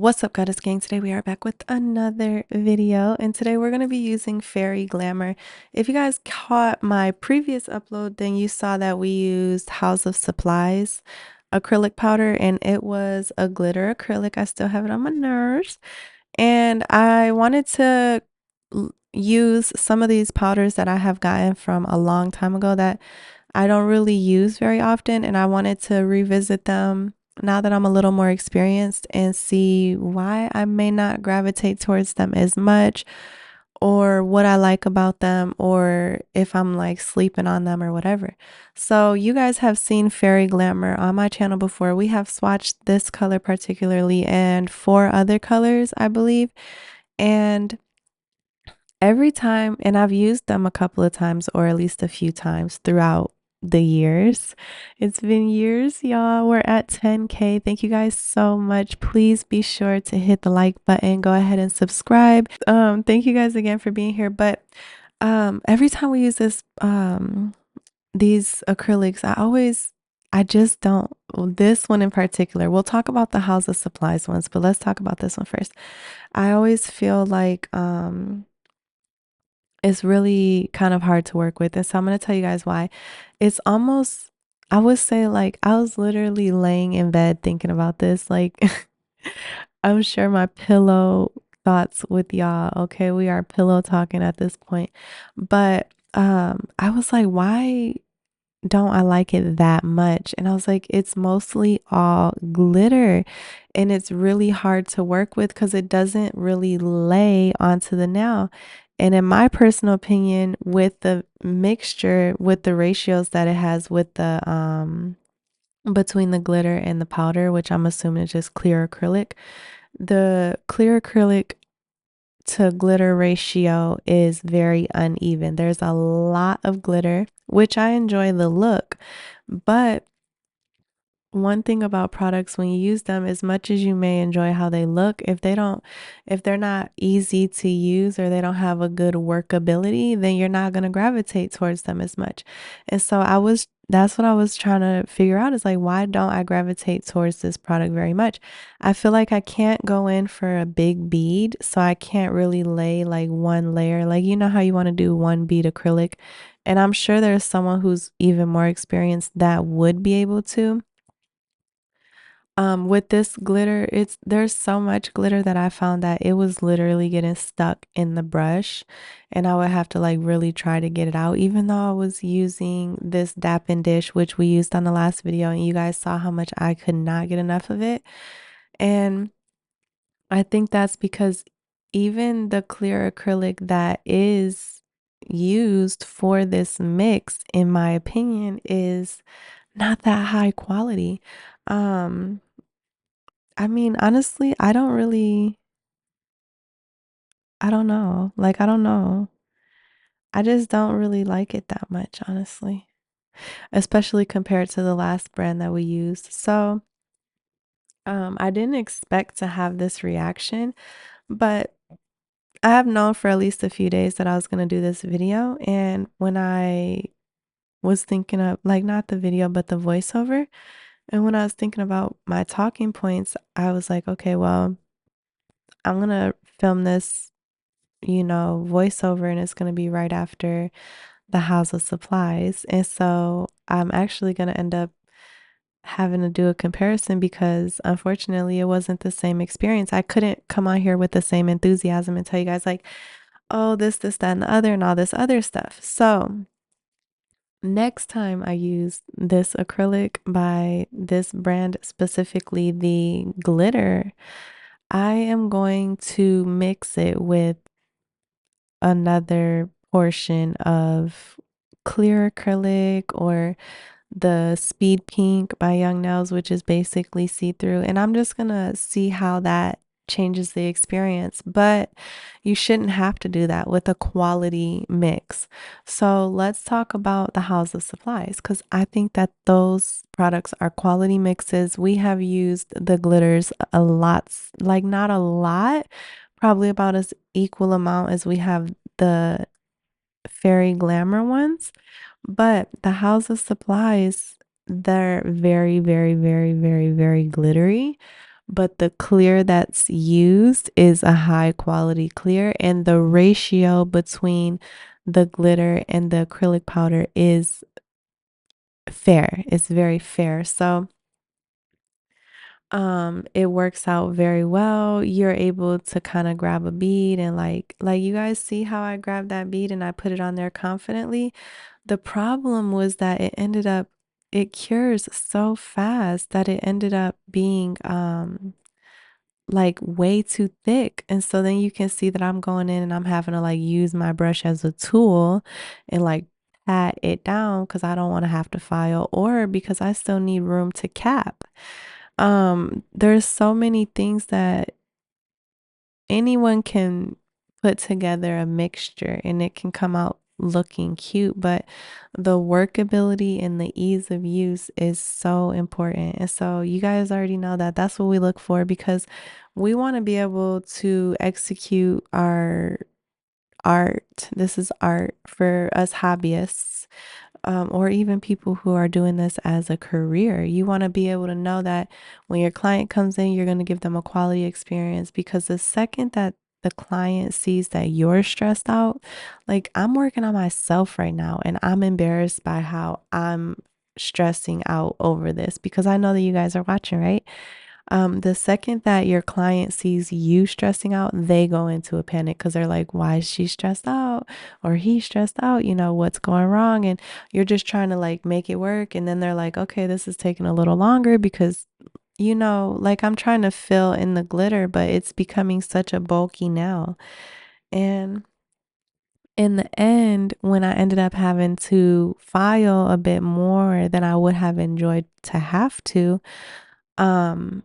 What's up, Goddess Gang? Today we are back with another video, and today we're going to be using Fairy Glamour. If you guys caught my previous upload, then you saw that we used House of Supplies acrylic powder, and it was a glitter acrylic. I still have it on my nails, and I wanted to use some of these powders that I have gotten from a long time ago that I don't really use very often, and I wanted to revisit them now that I'm a little more experienced and see why I may not gravitate towards them as much, or what I like about them, or if I'm like sleeping on them or whatever. So you guys have seen Fairy Glamour on my channel before. We have swatched this color particularly and four other colors, I believe. And every time, and I've used them a couple of times or at least a few times throughout the years. It's been years, y'all. We're at 10K. Thank you guys so much. Please be sure to hit the like button. Go ahead and subscribe. Thank you guys again for being here. But every time we use these acrylics, I just don't, this one in particular. We'll talk about the House of Supplies ones, but let's talk about this one first. I always feel like it's really kind of hard to work with. And so I'm going to tell you guys why. It's almost, I would say, like, I was literally laying in bed thinking about this. Like, I'm sure my pillow thoughts with y'all. Okay. We are pillow talking at this point. But I was like, why don't I like it that much? And I was like, it's mostly all glitter and it's really hard to work with because it doesn't really lay onto the nail. And in my personal opinion, with the mixture, with the ratios that it has with the between the glitter and the powder, which I'm assuming is just clear acrylic, the clear acrylic to glitter ratio is very uneven. There's a lot of glitter, which I enjoy the look, but one thing about products when you use them, as much as you may enjoy how they look, if they're not easy to use or they don't have a good workability, then you're not going to gravitate towards them as much. And so that's what I was trying to figure out, is like, why don't I gravitate towards this product very much? I feel like I can't go in for a big bead, so I can't really lay like one layer. Like, you know how you want to do one bead acrylic, and I'm sure there's someone who's even more experienced that would be able to. With this glitter, there's so much glitter that I found that it was literally getting stuck in the brush, and I would have to like really try to get it out, even though I was using this Dappin dish, which we used on the last video, and you guys saw how much I could not get enough of it. And I think that's because even the clear acrylic that is used for this mix, in my opinion, is not that high quality. Um, I mean, honestly, I don't know. Like, I don't know. I just don't really like it that much, honestly, especially compared to the last brand that we used. So, I didn't expect to have this reaction, but I have known for at least a few days that I was going to do this video. And when I was thinking of, like, not the video, but the voiceover, and when I was thinking about my talking points, I was like, okay, well, I'm going to film this, voiceover, and it's going to be right after the House of Supplies. And so I'm actually going to end up having to do a comparison because unfortunately it wasn't the same experience. I couldn't come on here with the same enthusiasm and tell you guys like, oh, this, that, and the other, and all this other stuff. So next time I use this acrylic by this brand, specifically the glitter, I am going to mix it with another portion of clear acrylic or the Speed Pink by Young Nails, which is basically see-through. And I'm just gonna see how that changes the experience. But you shouldn't have to do that with a quality mix. So let's talk about the House of Supplies, because I think that those products are quality mixes. We have used the glitters a lot, like not a lot, probably about as equal amount as we have the Fairy Glamour ones. But the House of Supplies, they're very, very, very, very, very glittery. but the clear that's used is a high quality clear, and the ratio between the glitter and the acrylic powder is fair. It's very fair. So it works out very well. You're able to kind of grab a bead and like you guys see how I grabbed that bead and I put it on there confidently. The problem was that it cures so fast that it ended up being like way too thick. And so then you can see that I'm going in and I'm having to like use my brush as a tool and like pat it down because I don't want to have to file or because I still need room to cap. There's so many things that anyone can put together a mixture and it can come out looking cute, but the workability and the ease of use is so important. And so you guys already know that that's what we look for because we want to be able to execute our art. This is art for us hobbyists, or even people who are doing this as a career. You want to be able to know that when your client comes in, you're going to give them a quality experience because the second that the client sees that you're stressed out, like I'm working on myself right now and I'm embarrassed by how I'm stressing out over this because I know that you guys are watching, right? The second that your client sees you stressing out, they go into a panic because they're like, why is she stressed out? Or he's stressed out, what's going wrong? And you're just trying to like make it work. And then they're like, okay, this is taking a little longer because, like I'm trying to fill in the glitter, but it's becoming such a bulky nail. And in the end, when I ended up having to file a bit more than I would have enjoyed to have to, um,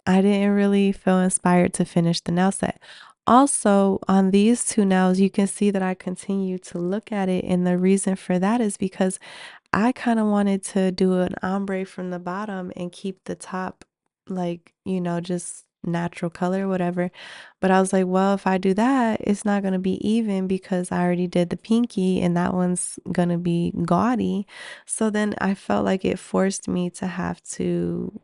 I didn't really feel inspired to finish the nail set. Also, on these two nails, you can see that I continue to look at it. And the reason for that is because I kind of wanted to do an ombre from the bottom and keep the top like, just natural color, whatever. But I was like, well, if I do that, it's not going to be even because I already did the pinky and that one's going to be gaudy. So then I felt like it forced me to have to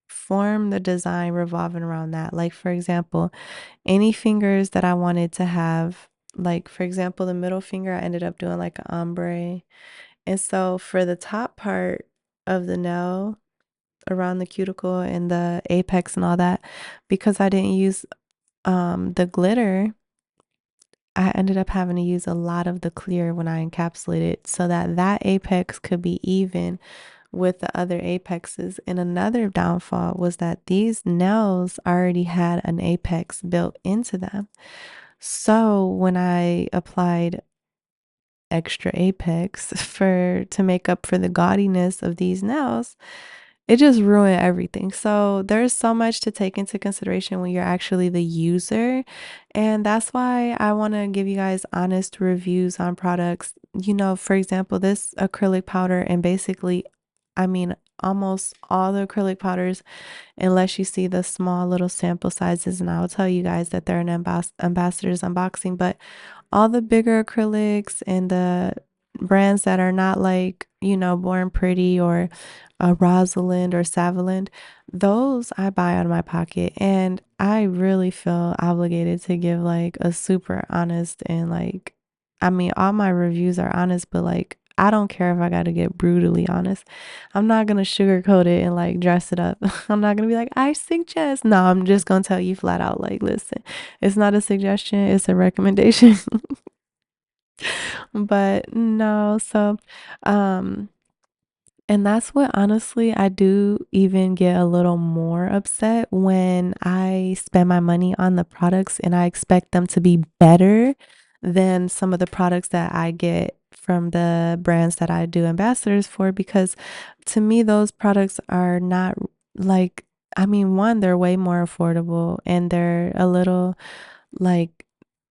form the design revolving around that. Like, for example, any fingers that I wanted to have, like, for example, the middle finger, I ended up doing like an ombre. And so for the top part of the nail around the cuticle and the apex and all that, because I didn't use the glitter, I ended up having to use a lot of the clear when I encapsulated so that that apex could be even with the other apexes. And another downfall was that these nails already had an apex built into them. So when I applied extra apex for to make up for the gaudiness of these nails, it just ruined everything. So there's so much to take into consideration when you're actually the user. And that's why I want to give you guys honest reviews on products. For example, this acrylic powder and basically, I mean, almost all the acrylic powders, unless you see the small little sample sizes, and I'll tell you guys that they're an ambassador's unboxing, but all the bigger acrylics and the brands that are not like, Born Pretty or Rosalind or Savalind, those I buy out of my pocket. And I really feel obligated to give like a super honest and like, I mean, all my reviews are honest, but like, I don't care if I got to get brutally honest. I'm not going to sugarcoat it and like dress it up. I'm not going to be like, I suggest. No, I'm just going to tell you flat out, like, listen, it's not a suggestion, it's a recommendation. But no, so um and that's what honestly I do even get a little more upset when I spend my money on the products and I expect them to be better than some of the products that I get from the brands that I do ambassadors for, because to me those products are not like, I mean, one, they're way more affordable and they're a little like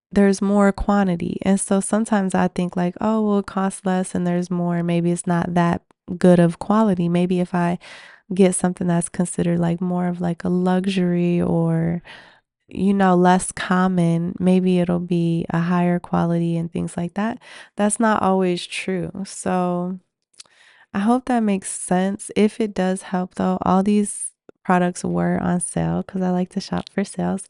there's more quantity. And so sometimes I think like, oh, well, it costs less and there's more. Maybe it's not that good of quality. Maybe if I get something that's considered like more of like a luxury or, less common, maybe it'll be a higher quality and things like that. That's not always true. So I hope that makes sense. If it does help though, all these products were on sale because I like to shop for sales.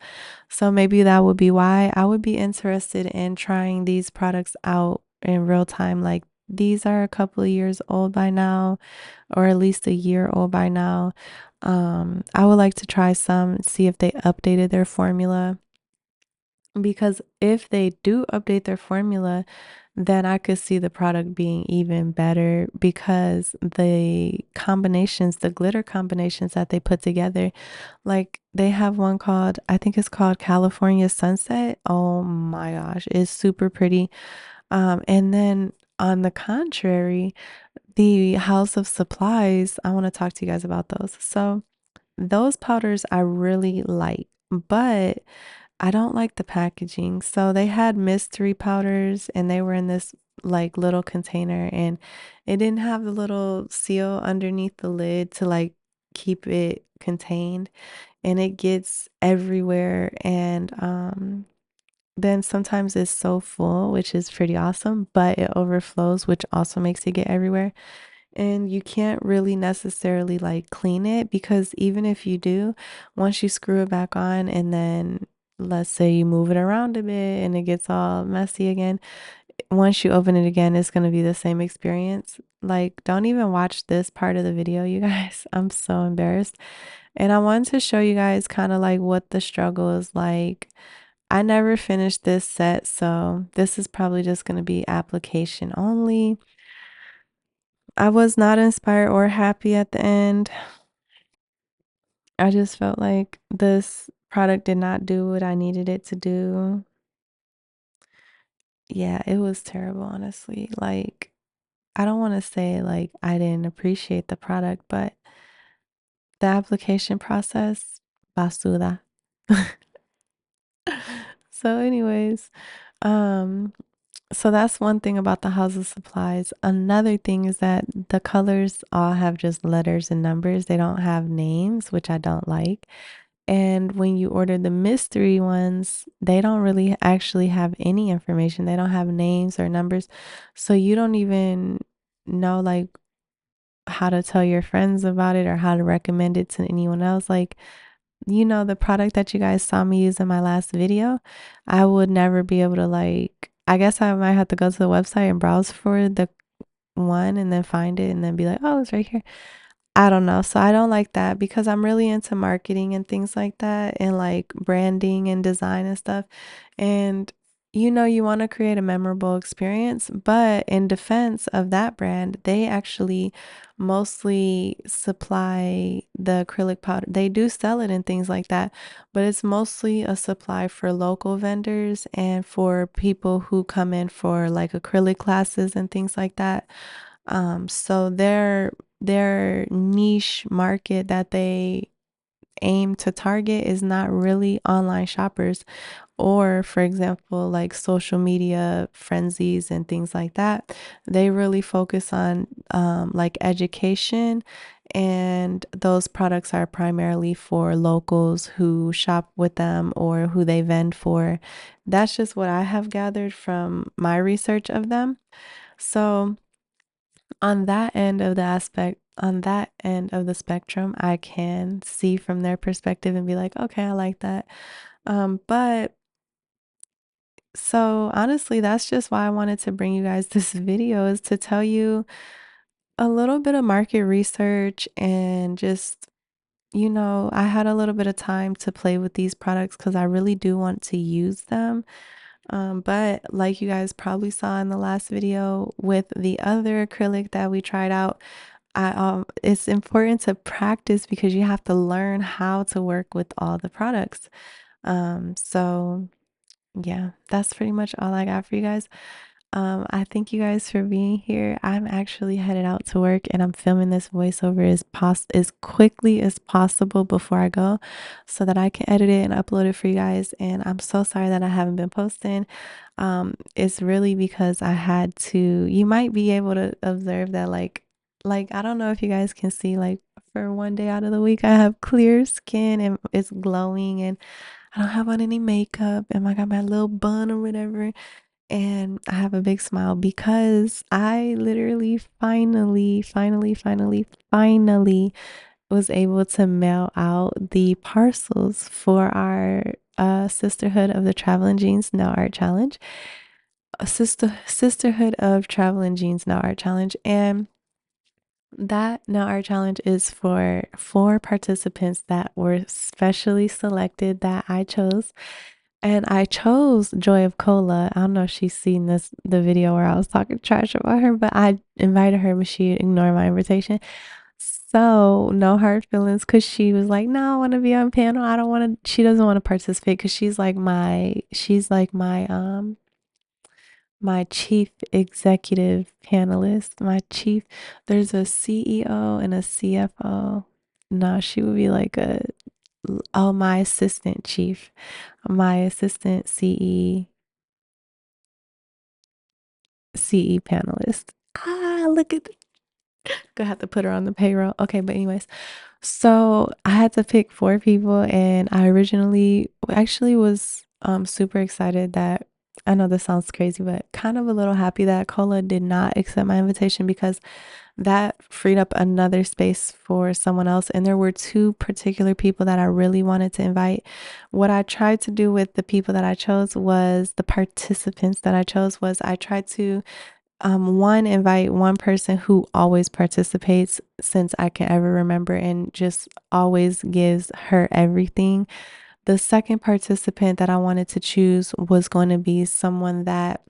So maybe that would be why I would be interested in trying these products out in real time. Like these are a couple of years old by now, or at least a year old by now. I would like to try some, see if they updated their formula, because if they do update their formula, then I could see the product being even better because the combinations, the glitter combinations that they put together, like they have one called, I think it's called California Sunset. Oh my gosh, it's super pretty. And then on the contrary, the House of Supplies, I want to talk to you guys about those. So those powders I really like, but I don't like the packaging. So they had mystery powders and they were in this like little container, and it didn't have the little seal underneath the lid to like keep it contained, and it gets everywhere. And then sometimes it's so full, which is pretty awesome, but it overflows, which also makes it get everywhere. And you can't really necessarily like clean it, because even if you do, once you screw it back on and then let's say you move it around a bit and it gets all messy again, once you open it again, it's going to be the same experience. Like, don't even watch this part of the video, you guys. I'm so embarrassed. And I wanted to show you guys kind of like what the struggle is like. I never finished this set, so this is probably just going to be application only. I was not inspired or happy at the end. I just felt like this product did not do what I needed it to do. Yeah, it was terrible, honestly. Like, I don't want to say like I didn't appreciate the product, but the application process, basura. So, anyways, um, so that's one thing about the House of Supplies. Another thing is that the colors all have just letters and numbers. They don't have names, which I don't like. And when you order the mystery ones, they don't really actually have any information. They don't have names or numbers. So you don't even know like how to tell your friends about it or how to recommend it to anyone else. Like, the product that you guys saw me use in my last video, I would never be able to like, I guess I might have to go to the website and browse for the one and then find it and then be like, oh, it's right here. I don't know. So I don't like that because I'm really into marketing and things like that, and like branding and design and stuff. And you want to create a memorable experience, but in defense of that brand, they actually mostly supply the acrylic powder. They do sell it and things like that, but it's mostly a supply for local vendors and for people who come in for like acrylic classes and things like that. So their niche market that they aim to target is not really online shoppers, or for example like social media frenzies and things like that. They really focus on like education, and those products are primarily for locals who shop with them or who they vend for. That's just what I have gathered from my research of them. So on that end of the aspect, on that end of the spectrum, I can see from their perspective and be like, okay, I like that. But so honestly, that's just why I wanted to bring you guys this video, is to tell you a little bit of market research, and just, I had a little bit of time to play with these products because I really do want to use them. But like you guys probably saw in the last video with the other acrylic that we tried out, it's important to practice because you have to learn how to work with all the products. So yeah, that's pretty much all I got for you guys. I thank you guys for being here. I'm actually headed out to work and I'm filming this voiceover as quickly as possible before I go so that I can edit it and upload it for you guys. And I'm so sorry that I haven't been posting. It's really because I had to, you might be able to observe that like I don't know if you guys can see, like for one day out of the week I have clear skin and it's glowing, and I don't have on any makeup, and I got my little bun or whatever, and I have a big smile because I literally finally was able to mail out the parcels for our Sisterhood of the Traveling Jeans Nail Art Challenge. Sisterhood of Traveling Jeans Nail Art Challenge. And that nail art challenge is for 4 participants that were specially selected that I chose. And I chose Joy of Cola. I don't know if she's seen the video where I was talking trash about her, but I invited her, but she ignored my invitation. So no hard feelings, because she was like, no, I want to be on panel. I don't want to, she doesn't want to participate because she's like my chief executive panelist, my chief. There's a CEO and a CFO. No, she would be like my assistant chief, my assistant CE panelist. Look at, gonna have to put her on the payroll. Okay, but anyways, so I had to pick 4 people, and I originally actually was super excited that, I know this sounds crazy, but kind of a little happy that Cola did not accept my invitation, because that freed up another space for someone else. And there were 2 particular people that I really wanted to invite. What I tried to do with the people that I chose was the participants that I chose was I tried to one, invite one person who always participates since I can ever remember and just always gives her everything. The second participant that I wanted to choose was going to be someone that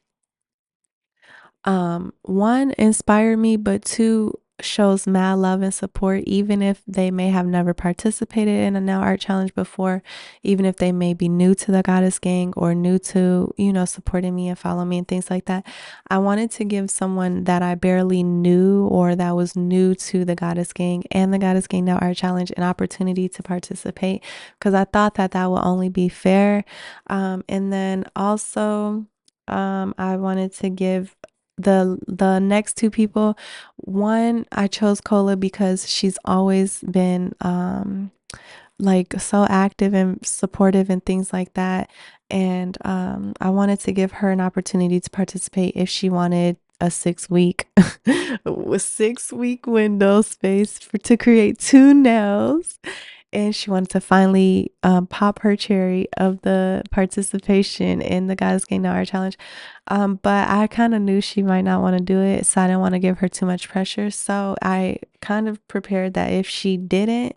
one, inspired me, but 2, shows mad love and support, even if they may have never participated in a nail art challenge before, even if they may be new to the Goddess Gang or new to, supporting me and following me and things like that. I wanted to give someone that I barely knew or that was new to the Goddess Gang and the Goddess Gang Nail Art Challenge an opportunity to participate, because I thought that that would only be fair. And then also, I wanted to give the next 2 people. One, I chose Cola because she's always been like so active and supportive and things like that. And I wanted to give her an opportunity to participate if she wanted a 6 week with 6 week window space to create 2 nails. And she wanted to finally pop her cherry of the participation in the Goddess Gang Nail Art Challenge. But I kind of knew she might not want to do it, so I didn't want to give her too much pressure. So I kind of prepared that if she didn't,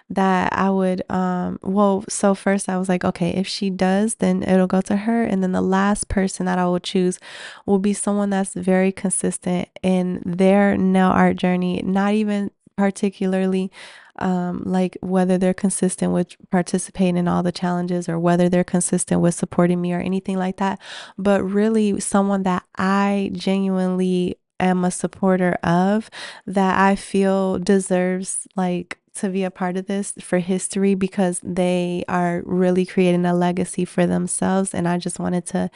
that I would so first I was like, okay, if she does, then it'll go to her. And then the last person that I will choose will be someone that's very consistent in their nail art journey, not even particularly like whether they're consistent with participating in all the challenges or whether they're consistent with supporting me or anything like that, but really someone that I genuinely am a supporter of, that I feel deserves like to be a part of this for history, because they are really creating a legacy for themselves. And I just wanted to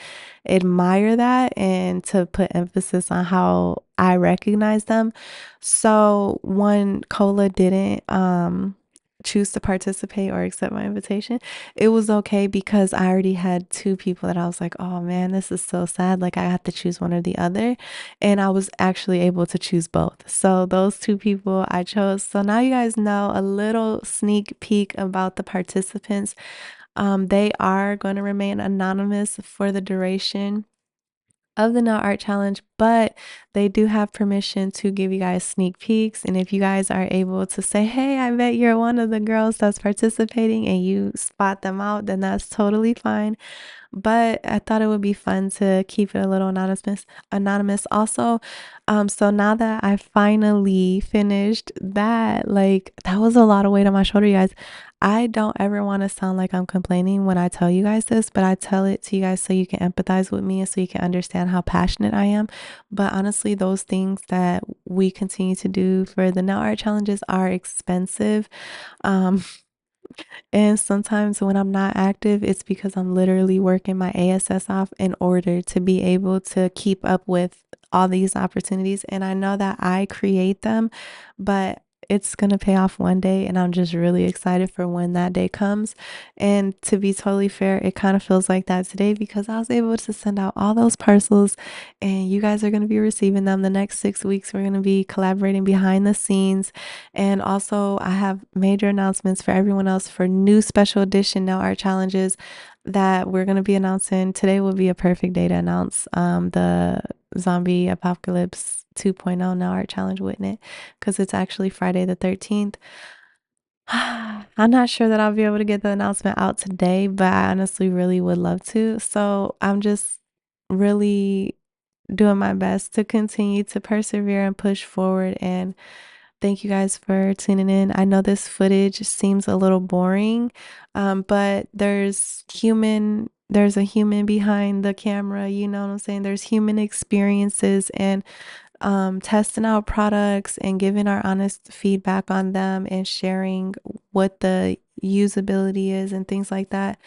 admire that and to put emphasis on how I recognize them. So when Cola didn't choose to participate or accept my invitation, it was okay, because I already had 2 people that I was like, oh man, this is so sad. Like I had to choose one or the other. And I was actually able to choose both. So those 2 people I chose. So now you guys know a little sneak peek about the participants. They are going to remain anonymous for the duration of the nail art challenge, but they do have permission to give you guys sneak peeks. And if you guys are able to say, hey, I bet you're one of the girls that's participating, and you spot them out, then that's totally fine. But I thought it would be fun to keep it a little anonymous also. So now that I finally finished that, like that was a lot of weight on my shoulder, you guys. I don't ever want to sound like I'm complaining when I tell you guys this, but I tell it to you guys so you can empathize with me and so you can understand how passionate I am. But honestly, those things that we continue to do for the nail art challenges are expensive. Um, and sometimes when I'm not active, it's because I'm literally working my ASS off in order to be able to keep up with all these opportunities. And I know that I create them, but it's gonna pay off one day, and I'm just really excited for when that day comes. And to be totally fair, it kind of feels like that today because I was able to send out all those parcels, and you guys are gonna be receiving them the next 6 weeks. We're gonna be collaborating behind the scenes, and also I have major announcements for everyone else for new special edition nail art challenges that we're going to be announcing. Today will be a perfect day to announce the zombie apocalypse 2.0 nail art challenge with it, because it's actually Friday the 13th. I'm not sure that I'll be able to get the announcement out today, but I honestly really would love to. So I'm just really doing my best to continue to persevere and push forward. And thank you guys for tuning in. I know this footage seems a little boring, but there's a human behind the camera, you know what I'm saying? There's human experiences, and testing out products and giving our honest feedback on them and sharing what the usability is and things like that.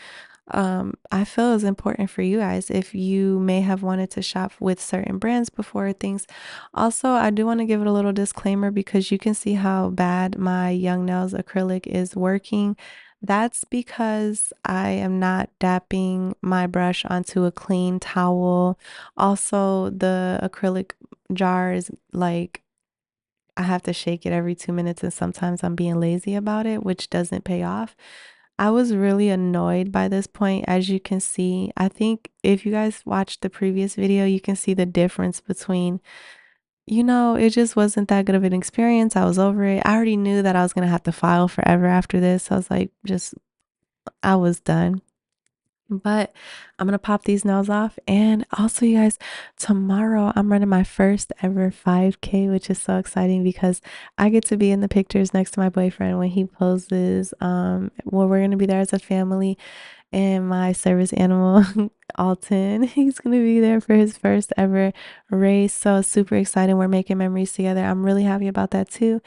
I feel is important for you guys if you may have wanted to shop with certain brands before things. Also, I do want to give it a little disclaimer because you can see how bad my Young Nails acrylic is working. That's because I am not dapping my brush onto a clean towel. Also, the acrylic jar is like I have to shake it every 2 minutes, and sometimes I'm being lazy about it, which doesn't pay off. I was really annoyed by this point, as you can see. I think if you guys watched the previous video, you can see the difference between, it just wasn't that good of an experience. I was over it. I already knew that I was going to have to file forever after this. I was like, I was done. But I'm gonna pop these nails off. And also, you guys, tomorrow I'm running my first ever 5K, which is so exciting because I get to be in the pictures next to my boyfriend when he poses. Well, we're gonna be there as a family, and my service animal, Alton, he's gonna be there for his first ever race. So super excited. We're making memories together. I'm really happy about that too.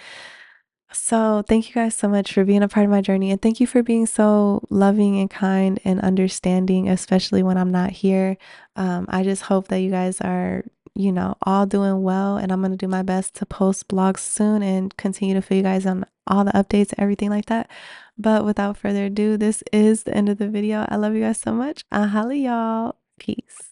So, thank you guys so much for being a part of my journey. And thank you for being so loving and kind and understanding, especially when I'm not here. I just hope that you guys are, all doing well. And I'm going to do my best to post blogs soon and continue to fill you guys on all the updates, everything like that. But without further ado, this is the end of the video. I love you guys so much. I'll holla y'all. Peace.